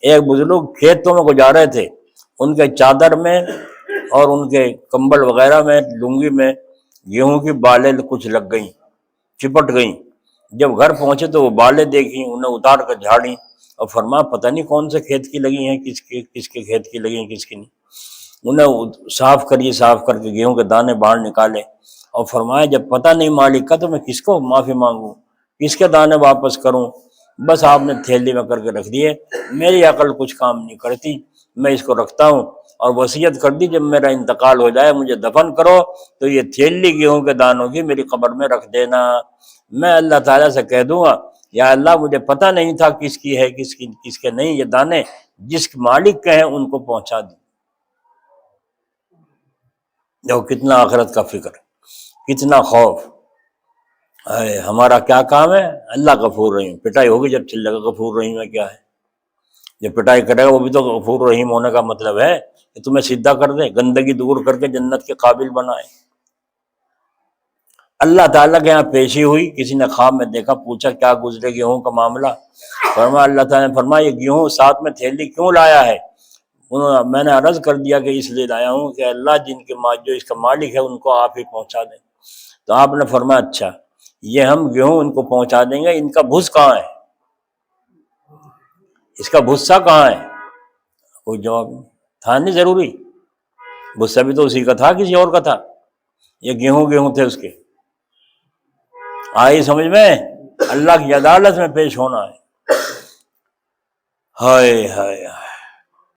ایک بزرگ کھیتوں میں گزار رہے تھے، ان کے چادر میں اور ان کے کمبل وغیرہ میں، لنگی میں گیہوں کی بالیں کچھ لگ گئیں، چپٹ گئیں۔ جب گھر پہنچے تو وہ بالیں دیکھیں، انہیں اتار کر جھاڑیں اور فرمایا پتہ نہیں کون سے کھیت کی لگی ہیں، کس کے کھیت کی لگی ہیں، کس کی نہیں۔ انہیں صاف کر کے گیہوں کے دانے باہر نکالے اور فرمایا جب پتہ نہیں مالک کا تو میں کس کو معافی مانگوں، کس کے دانے واپس کروں؟ بس آپ نے تھیلی میں کر کے رکھ دیے، میری عقل کچھ کام نہیں کرتی، میں اس کو رکھتا ہوں اور وصیت کر دی جب میرا انتقال ہو جائے مجھے دفن کرو تو یہ تھیلی گیہوں کے دانوں کی میری قبر میں رکھ دینا۔ میں اللہ تعالیٰ سے کہہ دوں گا یا اللہ مجھے پتہ نہیں تھا کس کی ہے کس کے نہیں، یہ دانے جس مالک کے ہیں ان کو پہنچا دی۔ دیکھو کتنا آخرت کا فکر، کتنا خوف۔ ہمارا کیا کام ہے؟ اللہ غفور رحیم، پٹائی ہوگی جب چل لگا غفور رحیم ہے کیا ہے، جب پٹائی کرے گا وہ بھی تو غفور رحیم ہونے کا مطلب ہے کہ تمہیں سیدھا کر دے، گندگی دور کر کے جنت کے قابل بنائے۔ اللہ تعالیٰ کے یہاں پیشی ہوئی، کسی نے خواب میں دیکھا، پوچھا کیا گزرے گیہوں کا معاملہ؟ فرمایا اللہ تعالیٰ نے فرمایا یہ گیہوں ساتھ میں تھیلی کیوں لایا ہے؟ میں نے عرض کر دیا کہ اس لیے لایا ہوں کہ اللہ جو اس کا مالک ہے ان کو آپ ہی پہنچا دیں۔ تو آپ نے فرمایا اچھا یہ ہم گیہوں ان کو پہنچا دیں گے، ان کا بھس کہاں ہے، اس کا بھسا کہاں ہے؟ کوئی جواب نہیں تھا، نہیں ضروری، بھسا بھی تو اسی کا تھا کسی اور کا تھا، یہ گیہوں تھے اس کے۔ آئی سمجھ میں؟ اللہ کی عدالت میں پیش ہونا ہے۔ ہائے ہائے ہائے۔